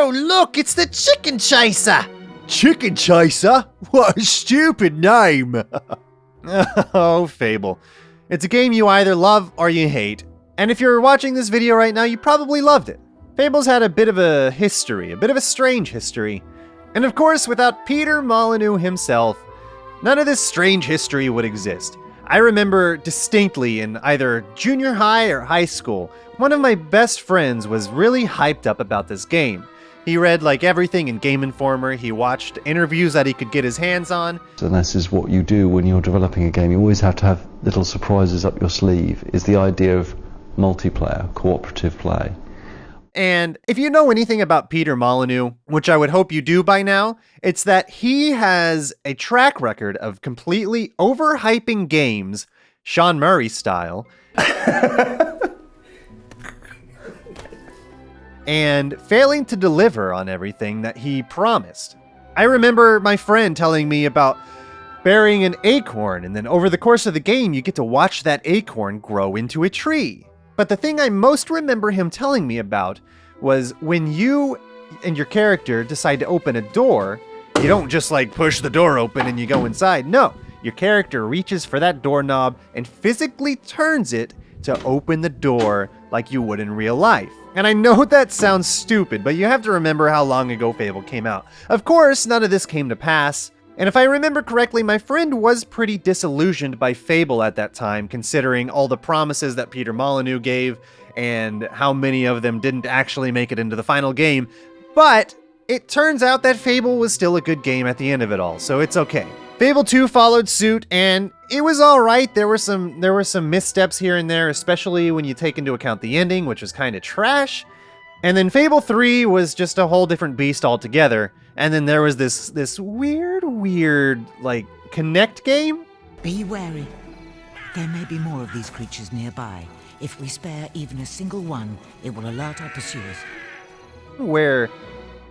Oh, look, it's the Chicken Chaser! Chicken Chaser? What a stupid name! Oh, Fable. It's a game you either love or you hate. And if you're watching this video right now, you probably loved it. Fable's had a bit of a history, a bit of a strange history. And of course, without Peter Molyneux himself, none of this strange history would exist. I remember distinctly in either junior high or high school, one of my best friends was really hyped up about this game. He read like everything in Game Informer, he watched interviews that he could get his hands on. And this is what you do when you're developing a game. You always have to have little surprises up your sleeve, is the idea of multiplayer, cooperative play. And if you know anything about Peter Molyneux, which I would hope you do by now, it's that he has a track record of completely overhyping games, Sean Murray style, and failing to deliver on everything that he promised. I remember my friend telling me about burying an acorn, and then over the course of the game, you get to watch that acorn grow into a tree. But the thing I most remember him telling me about was when you and your character decide to open a door, you don't just like push the door open and you go inside. No, your character reaches for that doorknob and physically turns it to open the door like you would in real life. And I know that sounds stupid, but you have to remember how long ago Fable came out. Of course, none of this came to pass. And if I remember correctly, my friend was pretty disillusioned by Fable at that time, considering all the promises that Peter Molyneux gave and how many of them didn't actually make it into the final game. But it turns out that Fable was still a good game at the end of it all, so it's okay. Fable 2 followed suit, and it was alright. There were some missteps here and there, especially when you take into account the ending, which was kind of trash. And then Fable 3 was just a whole different beast altogether. And then there was this weird, like, Connect game? Be wary. There may be more of these creatures nearby. If we spare even a single one, it will alert our pursuers. Where,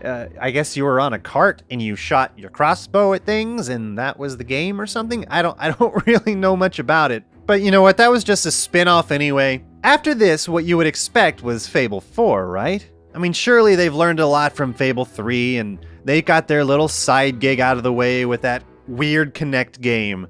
I guess you were on a cart and you shot your crossbow at things and that was the game or something? I don't really know much about it. But you know what, that was just a spin-off anyway. After this, what you would expect was Fable 4, right? I mean, surely they've learned a lot from Fable 3, and they got their little side gig out of the way with that weird Connect game.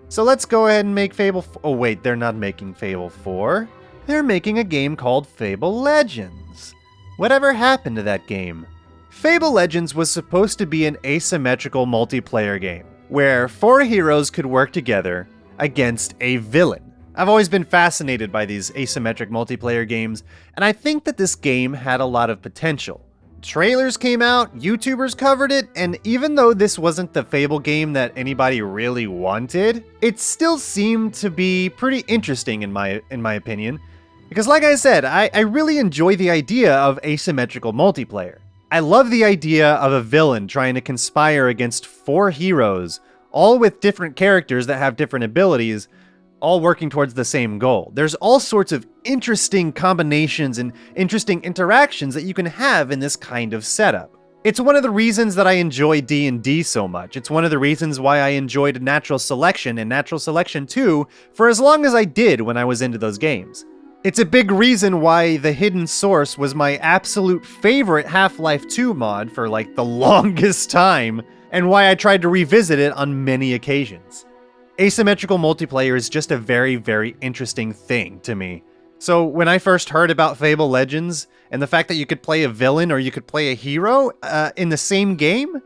So let's go ahead and make Fable... Oh wait, they're not making Fable 4. They're making a game called Fable Legends. Whatever happened to that game? Fable Legends was supposed to be an asymmetrical multiplayer game, where 4 heroes could work together against a villain. I've always been fascinated by these asymmetric multiplayer games, and I think that this game had a lot of potential. Trailers came out, YouTubers covered it, and even though this wasn't the Fable game that anybody really wanted, it still seemed to be pretty interesting in my opinion. Because like I said, I really enjoy the idea of asymmetrical multiplayer. I love the idea of a villain trying to conspire against 4 heroes, all with different characters that have different abilities, all working towards the same goal. There's all sorts of interesting combinations and interesting interactions that you can have in this kind of setup. It's one of the reasons that I enjoy D&D so much. It's one of the reasons why I enjoyed Natural Selection and Natural Selection 2 for as long as I did when I was into those games. It's a big reason why The Hidden Source was my absolute favorite Half-Life 2 mod for like the longest time, and why I tried to revisit it on many occasions. Asymmetrical multiplayer is just a very, very interesting thing to me. So when I first heard about Fable Legends, and the fact that you could play a villain or you could play a hero in the same game,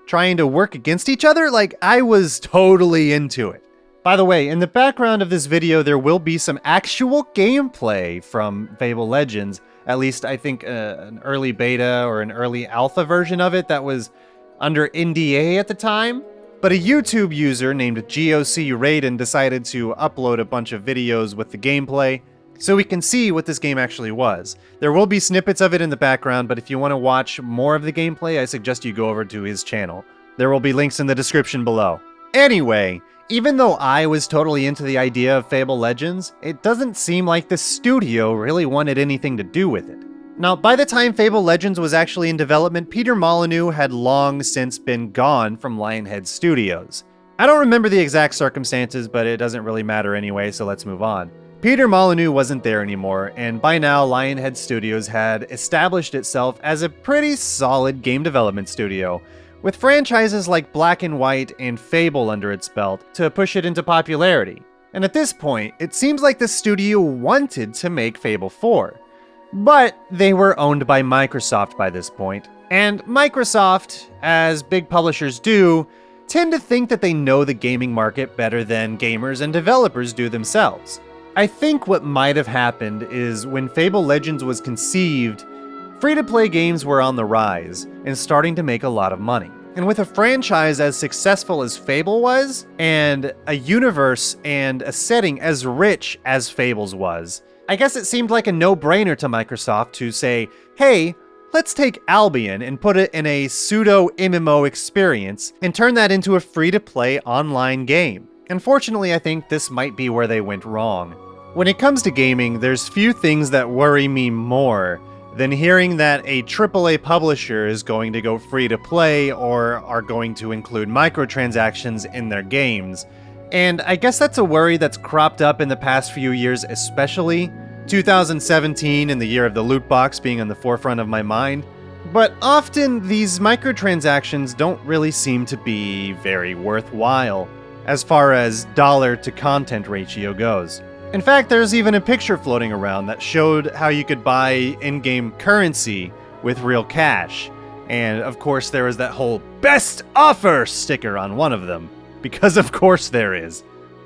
trying to work against each other, like, I was totally into it. By the way, in the background of this video, there will be some actual gameplay from Fable Legends. At least I think an early beta or an early alpha version of it that was under NDA at the time. But a YouTube user named GoCRaiden decided to upload a bunch of videos with the gameplay, so we can see what this game actually was. There will be snippets of it in the background, but if you want to watch more of the gameplay, I suggest you go over to his channel. There will be links in the description below. Anyway, even though I was totally into the idea of Fable Legends, it doesn't seem like the studio really wanted anything to do with it. Now, by the time Fable Legends was actually in development, Peter Molyneux had long since been gone from Lionhead Studios. I don't remember the exact circumstances, but it doesn't really matter anyway, so let's move on. Peter Molyneux wasn't there anymore, and by now Lionhead Studios had established itself as a pretty solid game development studio, with franchises like Black and White and Fable under its belt to push it into popularity. And at this point, it seems like the studio wanted to make Fable 4. But they were owned by Microsoft by this point, and Microsoft, as big publishers do, tend to think that they know the gaming market better than gamers and developers do themselves. I think what might have happened is when Fable Legends was conceived, free-to-play games were on the rise and starting to make a lot of money. And with a franchise as successful as Fable was, and a universe and a setting as rich as Fable's was, I guess it seemed like a no-brainer to Microsoft to say, hey, let's take Albion and put it in a pseudo-MMO experience and turn that into a free-to-play online game. Unfortunately, I think this might be where they went wrong. When it comes to gaming, there's few things that worry me more than hearing that a AAA publisher is going to go free-to-play or are going to include microtransactions in their games. And I guess that's a worry that's cropped up in the past few years especially, 2017 and the year of the loot box being on the forefront of my mind. But often these microtransactions don't really seem to be very worthwhile, as far as dollar to content ratio goes. In fact, there's even a picture floating around that showed how you could buy in-game currency with real cash. And of course there was that whole best offer sticker on one of them. Because of course there is.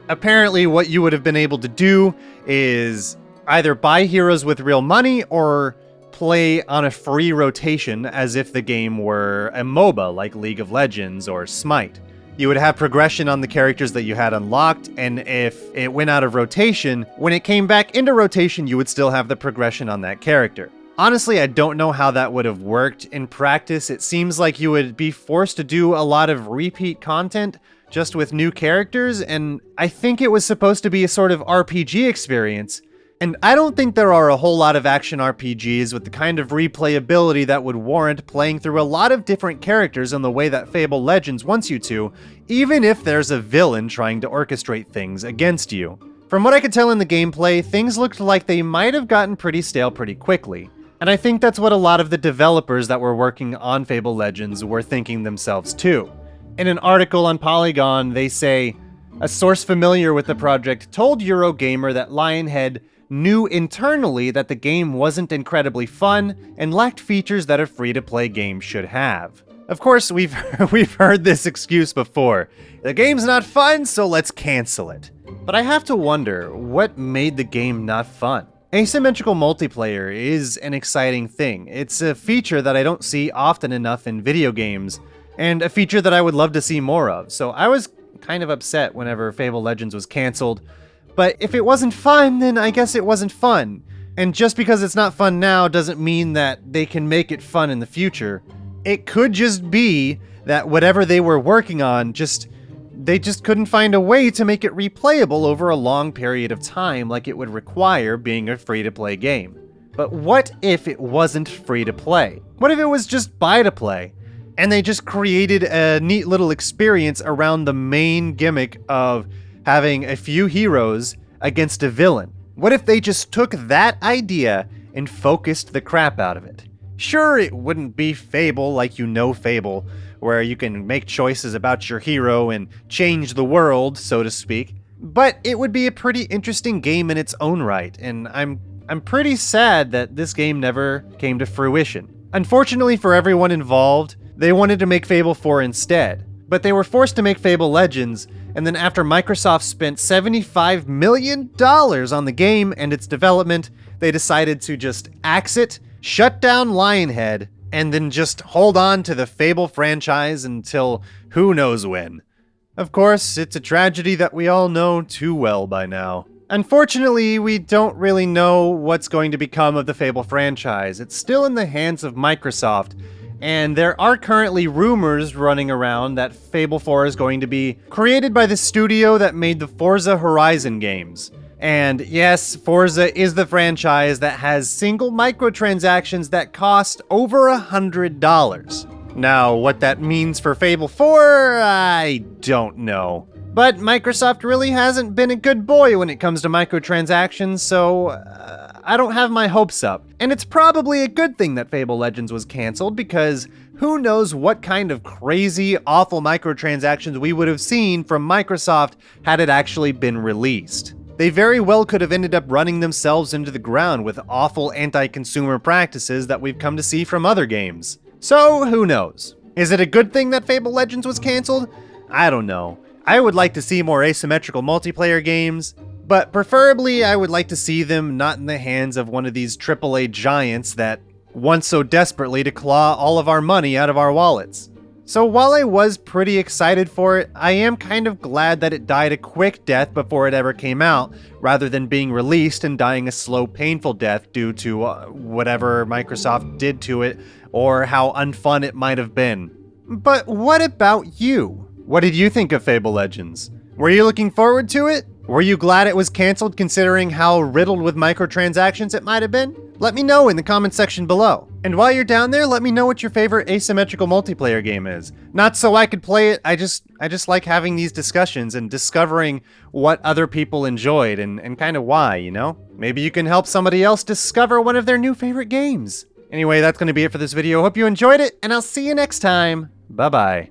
Apparently what you would have been able to do is either buy heroes with real money or play on a free rotation as if the game were a MOBA like League of Legends or Smite. You would have progression on the characters that you had unlocked, and if it went out of rotation, when it came back into rotation, you would still have the progression on that character. Honestly, I don't know how that would have worked in practice. It seems like you would be forced to do a lot of repeat content just with new characters, and I think it was supposed to be a sort of RPG experience. And I don't think there are a whole lot of action RPGs with the kind of replayability that would warrant playing through a lot of different characters in the way that Fable Legends wants you to, even if there's a villain trying to orchestrate things against you. From what I could tell in the gameplay, things looked like they might have gotten pretty stale pretty quickly. And I think that's what a lot of the developers that were working on Fable Legends were thinking themselves too. In an article on Polygon, they say, a source familiar with the project told Eurogamer that Lionhead knew internally that the game wasn't incredibly fun and lacked features that a free-to-play game should have. Of course, we've heard this excuse before. The game's not fun, so let's cancel it. But I have to wonder, what made the game not fun? Asymmetrical multiplayer is an exciting thing. It's a feature that I don't see often enough in video games, and a feature that I would love to see more of. So I was kind of upset whenever Fable Legends was canceled. But if it wasn't fun, then I guess it wasn't fun. And just because it's not fun now doesn't mean that they can make it fun in the future. It could just be that whatever they were working on, they just couldn't find a way to make it replayable over a long period of time like it would require being a free-to-play game. But what if it wasn't free-to-play? What if it was just buy-to-play? And they just created a neat little experience around the main gimmick of having a few heroes against a villain. What if they just took that idea and focused the crap out of it? Sure, it wouldn't be Fable like you know Fable, where you can make choices about your hero and change the world, so to speak, but it would be a pretty interesting game in its own right, and I'm pretty sad that this game never came to fruition. Unfortunately for everyone involved, they wanted to make Fable 4 instead, but they were forced to make Fable Legends. And then after Microsoft spent $75 million on the game and its development, they decided to just axe it, shut down Lionhead, and then just hold on to the Fable franchise until who knows when. Of course, it's a tragedy that we all know too well by now. Unfortunately, we don't really know what's going to become of the Fable franchise. It's still in the hands of Microsoft, and there are currently rumors running around that Fable 4 is going to be created by the studio that made the Forza Horizon games. And yes, Forza is the franchise that has single microtransactions that cost over $100. Now, what that means for Fable 4, I don't know. But Microsoft really hasn't been a good boy when it comes to microtransactions, so I don't have my hopes up. And it's probably a good thing that Fable Legends was canceled, because who knows what kind of crazy, awful microtransactions we would have seen from Microsoft had it actually been released. They very well could have ended up running themselves into the ground with awful anti-consumer practices that we've come to see from other games. So, who knows? Is it a good thing that Fable Legends was canceled? I don't know. I would like to see more asymmetrical multiplayer games, but preferably I would like to see them not in the hands of one of these AAA giants that want so desperately to claw all of our money out of our wallets. So while I was pretty excited for it, I am kind of glad that it died a quick death before it ever came out, rather than being released and dying a slow, painful death due to whatever Microsoft did to it, or how unfun it might have been. But what about you? What did you think of Fable Legends? Were you looking forward to it? Were you glad it was canceled considering how riddled with microtransactions it might have been? Let me know in the comment section below. And while you're down there, let me know what your favorite asymmetrical multiplayer game is. Not so I could play it, I just like having these discussions and discovering what other people enjoyed and kind of why, you know? Maybe you can help somebody else discover one of their new favorite games. Anyway, that's going to be it for this video. Hope you enjoyed it, and I'll see you next time. Bye-bye.